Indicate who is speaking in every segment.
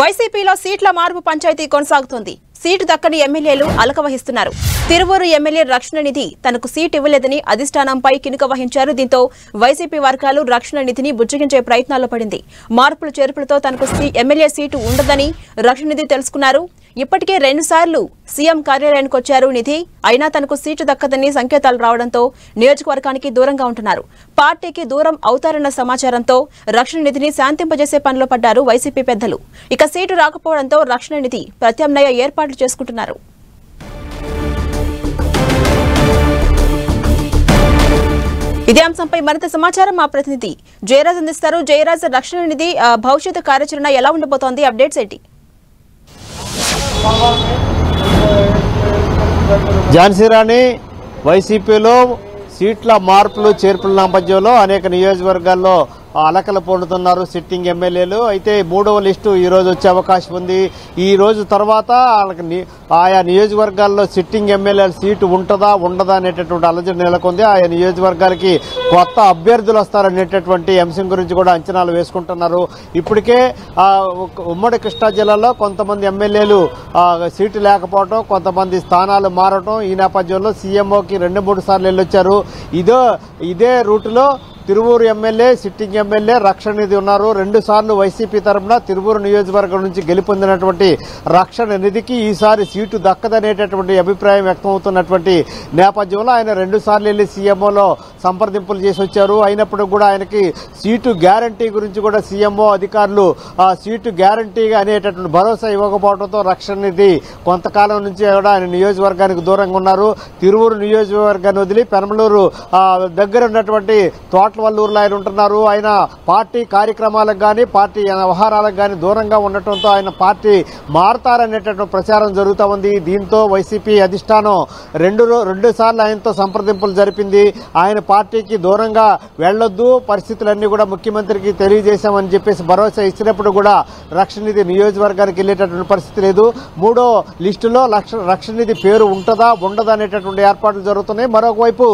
Speaker 1: వైసీపీలో సీట్ల మార్పు పంచాయతీ కొనసాగుతోంది. సీటు దక్కని ఎమ్మెల్యేలు అలక వహిస్తున్నారు. తిరువూరు ఎమ్మెల్యే రక్షణ నిధి తనకు సీటు ఇవ్వలేదని అధిష్టానంపై కినుక వహించారు. దీంతో వైసీపీ వర్గాలు రక్షణ నిధిని బుజ్జగించే ప్రయత్నాల్లో పడింది. మార్పులు చేర్పులతో తనకు ఎమ్మెల్యే సీటు ఉండదని రక్షణ నిధి తెలుసుకున్నారు. ఇప్పటికే 2 సార్లు సీఎం కార్యాలయానికి వచ్చారు నిధి. అయినా తనకు సీటు దక్కదని సంకేతాలు రావడంతో నియోజకవర్గానికి దూరంగా ఉంటున్నారు. పార్టీకి దూరం అవుతారన్న సమాచారంతో రక్షణ నిధిని శాంతింపజేసే పనిలో పడ్డారు వైసీపీ పెద్దలు. ఇక సీటు రాకపోవడంతో రక్షణ నిధి ప్రత్యామ్నాయ ఏర్పాట్లు చేసుకుంటున్నారు. ఇదే అంశంపై మరింత సమాచారం మా ప్రతినిధి జయరాజ్ అందిస్తారు. జయరాజ్, రక్షణ నిధి భవిష్యత్తు కార్యాచరణ ఎలా ఉండబోతోంది? అప్డేట్స్ ఏంటి?
Speaker 2: ఝాన్సీ రాణి, వైసీపీలో సీట్ల మార్పులు చేర్పుల నేపథ్యంలో అనేక నియోజకవర్గాల్లో అలకలు పొందుతున్నారు సిట్టింగ్ ఎమ్మెల్యేలు. అయితే 3వ లిస్టు ఈ రోజు వచ్చే అవకాశం ఉంది. ఈ రోజు తర్వాత ఆయా నియోజకవర్గాల్లో సిట్టింగ్ ఎమ్మెల్యేల సీటు ఉంటుందా ఉండదా అనేటటువంటి అలజడి నెలకొంది. ఆయా నియోజకవర్గాలకి కొత్త అభ్యర్థులు వస్తారనేటటువంటి అంశం గురించి కూడా అంచనాలు వేసుకుంటున్నారు. ఇప్పటికే ఉమ్మడి కృష్ణా జిల్లాలో కొంతమంది ఎమ్మెల్యేలు సీటు లేకపోవడం, కొంతమంది స్థానాలు మారటం, ఈ నేపథ్యంలో సీఎంఓకి 2-3 సార్లు వెళ్ళొచ్చారు. ఇదే రూటులో తిరువూరు ఎమ్మెల్యే, సిట్టింగ్ ఎమ్మెల్యే రక్షణ నిధి ఉన్నారు. 2 సార్లు వైసీపీ తరఫున తిరువూరు నియోజకవర్గం నుంచి గెలుపొందినటువంటి రక్షణ నిధికి ఈసారి సీటు దక్కదనేటటువంటి అభిప్రాయం వ్యక్తమవుతున్నటువంటి నేపథ్యంలో ఆయన 2 సార్లు వెళ్లి సీఎంఓలో సంప్రదింపులు చేసి వచ్చారు. అయినప్పుడు కూడా ఆయనకి సీటు గ్యారంటీ గురించి కూడా సీఎంఓ అధికారులు సీటు గ్యారంటీగా అనేటటువంటి భరోసా ఇవ్వకపోవడంతో రక్షణ నిధి కొంతకాలం నుంచి కూడా ఆయన నియోజకవర్గానికి దూరంగా ఉన్నారు. తిరువూరు నియోజకవర్గాన్ని వదిలి పెనమలూరు దగ్గర ఉన్నటువంటి తోటవల్లూరులో ఆయన ఉంటున్నారు. ఆయన పార్టీ కార్యక్రమాలకు కానీ పార్టీ వ్యవహారాలకు కానీ దూరంగా ఉండటంతో ఆయన పార్టీ మారతారనేటటువంటి ప్రచారం జరుగుతూ ఉంది. దీంతో వైసీపీ అధిష్టానం 2 సార్లు ఆయనతో సంప్రదింపులు జరిపింది. ఆయన పార్టీకి దూరంగా వెళ్లొద్దు, పరిస్థితులన్నీ కూడా ముఖ్యమంత్రికి తెలియజేశామని చెప్పేసి భరోసా ఇచ్చినప్పుడు కూడా రక్షణ నిధి నియోజకవర్గానికి వెళ్లేటటువంటి పరిస్థితి లేదు. 3వ లిస్టులో రక్షణ నిధి పేరు ఉంటుందా ఉండదా అనేటటువంటి ఏర్పాట్లు జరుగుతున్నాయి. మరొకవైపు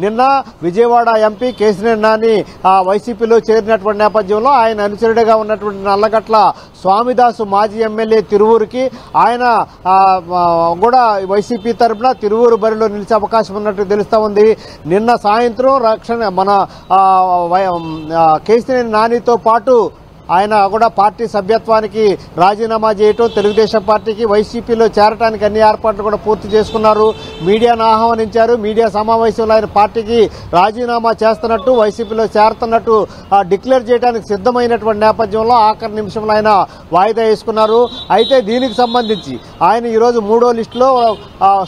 Speaker 2: నిన్న విజయవాడ ఎంపీ కేసీఆర్ నాని వైసీపీలో చేరినటువంటి నేపథ్యంలో ఆయన అనుచరుడిగా ఉన్నటువంటి నల్లగట్ల స్వామిదాసు మాజీ ఎమ్మెల్యే తిరువూరుకి ఆయన కూడా వైసీపీ తరఫున తిరువూరు బరిలో నిలిచే అవకాశం ఉన్నట్టు తెలుస్తా ఉంది. నిన్న సాయంత్రం మన కేసీఆర్ నానితో పాటు ఆయన కూడా పార్టీ సభ్యత్వానికి రాజీనామా చేయటం, తెలుగుదేశం పార్టీకి వైసీపీలో చేరడానికి అన్ని ఏర్పాట్లు కూడా పూర్తి చేసుకున్నారు. మీడియాను ఆహ్వానించారు. మీడియా సమావేశంలో ఆయన పార్టీకి రాజీనామా చేస్తున్నట్టు, వైసీపీలో చేరుతున్నట్టు డిక్లేర్ చేయడానికి సిద్ధమైనటువంటి నేపథ్యంలో ఆఖరి నిమిషంలో ఆయన వాయిదా వేసుకున్నారు. అయితే దీనికి సంబంధించి ఆయన ఈరోజు 3వ లిస్టులో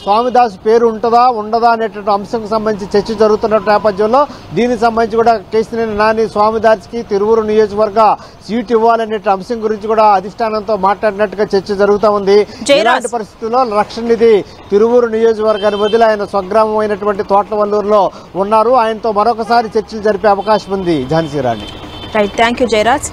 Speaker 2: స్వామిదాస్ పేరు ఉంటుందా ఉండదా అనేటువంటి అంశంకు సంబంధించి చర్చ జరుగుతున్న నేపథ్యంలో దీనికి సంబంధించి కూడా కేసీఆర్ నాని స్వామిదాస్కి తిరువూరు నియోజకవర్గ సీటు ఇవ్వాలనే అంశం గురించి కూడా అధిష్టానంతో మాట్లాడినట్టుగా చర్చ జరుగుతూ ఉంది. ఇలాంటి పరిస్థితుల్లో రక్షణ నిధి తిరువూరు నియోజకవర్గాన్ని వదిలి ఆయన స్వగ్రామం అయినటువంటి తోటవల్లూరులో ఉన్నారు. ఆయనతో మరొకసారి చర్చలు జరిపే అవకాశం ఉంది. Jhansi Rani.
Speaker 1: Right, thank you Jayaraj.